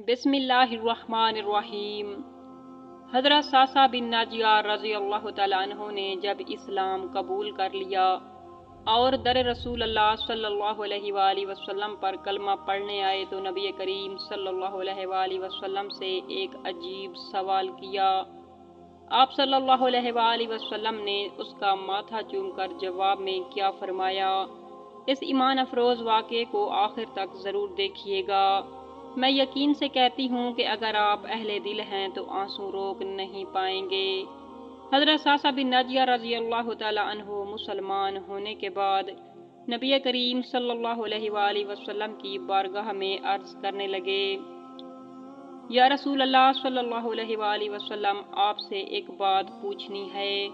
बिस्मिल्लाहिर्रहमानिर्रहीम। हज़रत सासा बिन नाजिया रज़ी अल्लाह तआला अन्हु ने जब इस्लाम कबूल कर लिया और दर रसूल अल्लाह सल्लल्लाहु अलैहि वसल्लम पर कलमा पढ़ने आए तो नबी करीम सल्लल्लाहु अलैहि वसल्लम से एक अजीब सवाल किया। आप सल्लल्लाहु अलैहि वसल्लम ने उसका माथा चूमकर जवाब में क्या फरमाया। इस ईमान अफरोज़ वाक़े को आखिर तक ज़रूर देखिएगा। मैं यकीन से कहती हूँ कि अगर आप अहले दिल हैं तो आंसू रोक नहीं पाएंगे। हज़रत सासा बिन नाजिया रज़ी अल्लाह तआला अन्हु मुसलमान होने के बाद नबी करीम सल्लल्लाहु अलैहि वसल्लम की बारगाह में अर्ज़ करने लगे, या रसूल अल्लाह सल्लल्लाहु अलैहि वसल्लम, आपसे एक बात पूछनी है।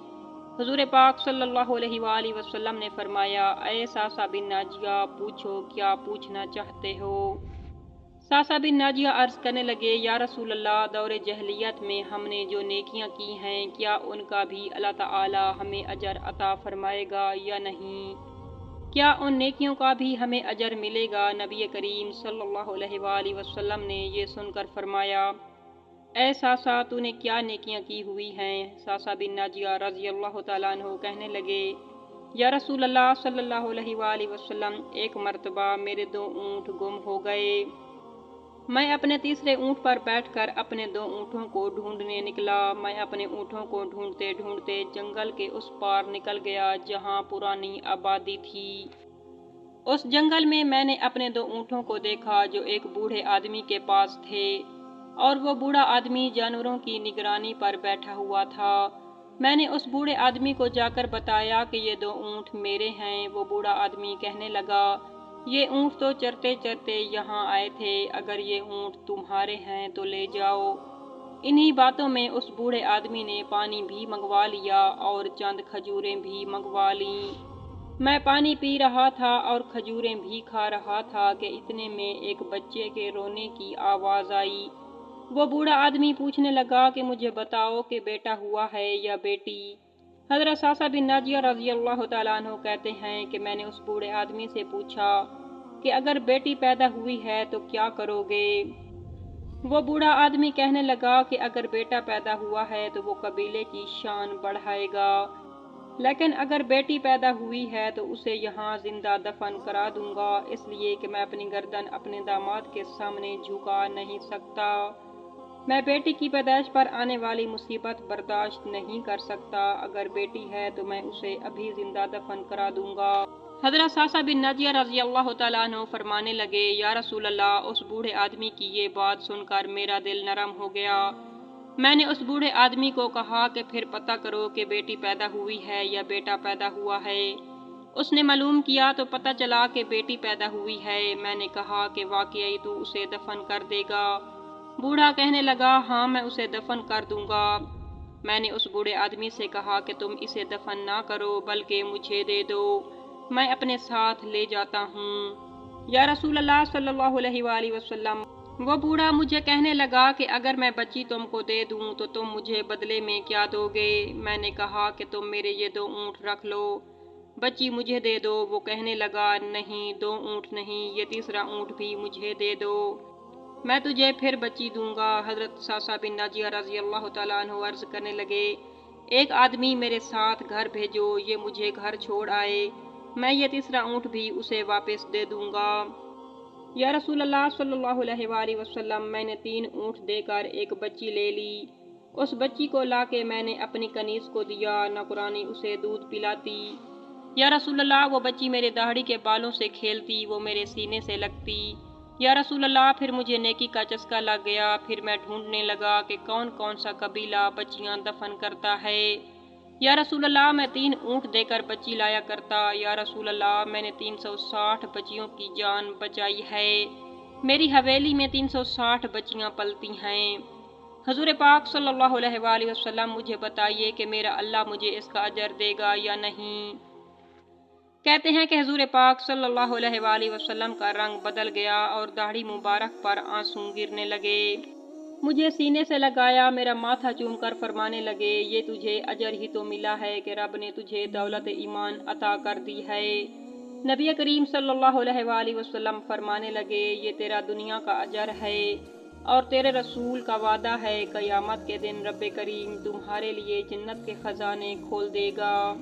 हुज़ूर पाक सल्लल्लाहु अलैहि वसल्लम ने फरमाया, ऐ सासा बिन नाजिया, पूछो क्या पूछना चाहते हो। सासा बिन नाजिया अर्ज़ करने लगे, या रसूल अल्लाह, दौरे जहलियत में हमने जो नेकियां की हैं क्या उनका भी अल्लाह ताला हमें अजर अता फरमाएगा या नहीं। क्या उन नेकियों का भी हमें अजर मिलेगा। नबी करीम सल्लल्लाहु अलैहि वसल्लम ने ये सुनकर फरमाया, ऐ सासा, तूने क्या नेकियां की हुई हैं। सासा बिन नाजिया रज़ी अल्लाह तआला अन्हु कहने लगे, या रसूल अल्लाह सल्लल्लाहु अलैहि वसल्लम, एक मर्तबा मेरे 2 ऊँट गुम हो गए। मैं अपने तीसरे ऊँट पर बैठकर अपने 2 ऊँटों को ढूंढने निकला। मैं अपने ऊँटों को ढूंढते ढूंढते जंगल के उस पार निकल गया जहाँ पुरानी आबादी थी। उस जंगल में मैंने अपने 2 ऊँटों को देखा जो एक बूढ़े आदमी के पास थे और वो बूढ़ा आदमी जानवरों की निगरानी पर बैठा हुआ था। मैंने उस बूढ़े आदमी को जाकर बताया कि ये 2 ऊँट मेरे हैं। वो बूढ़ा आदमी कहने लगा, ये ऊँट तो चरते चरते यहाँ आए थे, अगर ये ऊँट तुम्हारे हैं तो ले जाओ। इन्हीं बातों में उस बूढ़े आदमी ने पानी भी मंगवा लिया और चंद खजूरें भी मंगवा लीं। मैं पानी पी रहा था और खजूरें भी खा रहा था कि इतने में एक बच्चे के रोने की आवाज़ आई। वो बूढ़ा आदमी पूछने लगा कि मुझे बताओ कि बेटा हुआ है या बेटी। हज़रत सासा बिन नाजिया रज़ी अल्लाह तआला अन्हु कहते हैं कि मैंने उस बूढ़े आदमी से पूछा कि अगर बेटी पैदा हुई है तो क्या करोगे। वो बूढ़ा आदमी कहने लगा कि अगर बेटा पैदा हुआ है तो वो कबीले की शान बढ़ाएगा, लेकिन अगर बेटी पैदा हुई है तो उसे यहाँ जिंदा दफन करा दूंगा, इसलिए कि मैं अपनी गर्दन अपने दामाद के सामने झुका नहीं सकता। मैं बेटी की पैदाइश पर आने वाली मुसीबत बर्दाश्त नहीं कर सकता। अगर बेटी है तो मैं उसे अभी जिंदा दफन करा दूंगा। हज़रत सासा बिन नाजिया रज़ी अल्लाह तआला अन्हु फरमाने लगे, या रसूल अल्लाह, उस बूढ़े आदमी की ये बात सुनकर मेरा दिल नरम हो गया। मैंने उस बूढ़े आदमी को कहा कि फिर पता करो कि बेटी पैदा हुई है या बेटा पैदा हुआ है। उसने मालूम किया तो पता चला कि बेटी पैदा हुई है। मैंने कहा कि वाकई तू उसे दफन कर देगा। बूढ़ा कहने लगा, हाँ, मैं उसे दफन कर दूंगा। मैंने उस बूढ़े आदमी से कहा कि तुम इसे दफन ना करो बल्कि मुझे दे दो, मैं अपने साथ ले जाता हूँ। या रसूल अल्लाह सल्लल्लाहु अलैहि वसल्लम, वो बूढ़ा मुझे कहने लगा कि अगर मैं बच्ची तुमको दे दूँ तो तुम मुझे बदले में क्या दोगे। मैंने कहा कि तुम मेरे ये 2 ऊँट रख लो, बच्ची मुझे दे दो। वो कहने लगा, नहीं, 2 ऊँट नहीं, ये तीसरा ऊँट भी मुझे दे दो, मैं तुझे फिर बच्ची दूंगा। हज़रत सासा बिन नाजिया रज़ी अल्लाह तआला अन्हु अर्ज़ करने लगे, एक आदमी मेरे साथ घर भेजो, ये मुझे घर छोड़ आए, मैं ये तीसरा ऊँट भी उसे वापस दे दूंगा। या रसूल अल्लाह सल्लल्लाहु अलैहि वसल्लम, मैंने 3 ऊँट देकर एक बच्ची ले ली। उस बच्ची को लाके मैंने अपनी कनीज को दिया, नौकरानी उसे दूध पिलाती। या रसूल अल्लाह, वो बच्ची मेरे दाढ़ी के बालों से खेलती, वो मेरे सीने से लगती। या रसूल अल्लाह, फिर मुझे नेकी का चस्का लग गया। फिर मैं ढूंढने लगा कि कौन कौन सा कबीला बच्चियां दफन करता है। या रसूल अल्लाह, मैं 3 ऊँट देकर बच्ची लाया करता। या रसूल अल्लाह, मैंने 360 बच्चियों की जान बचाई है। मेरी हवेली में 360 बच्चियां पलती हैं। हुज़ूर पाक सल्लल्लाहु अलैहि वसल्लम, मुझे बताइए कि मेरा अल्लाह मुझे इसका अजर देगा या नहीं। कहते हैं कि हुज़ूर पाक सल्लल्लाहु अलैहि वसल्लम का रंग बदल गया और दाढ़ी मुबारक पर आंसू गिरने लगे। मुझे सीने से लगाया, मेरा माथा चूमकर फरमाने लगे, ये तुझे अजर ही तो मिला है कि रब ने तुझे दौलत ईमान अता कर दी है। नबी करीम सल्लल्लाहु अलैहि वसल्लम फरमाने लगे, ये तेरा दुनिया का अजर है اور تیرے رسول کا وعدہ ہے قیامت کے دن رب کریم تمہارے لیے جنت کے خزانے کھول دے گا۔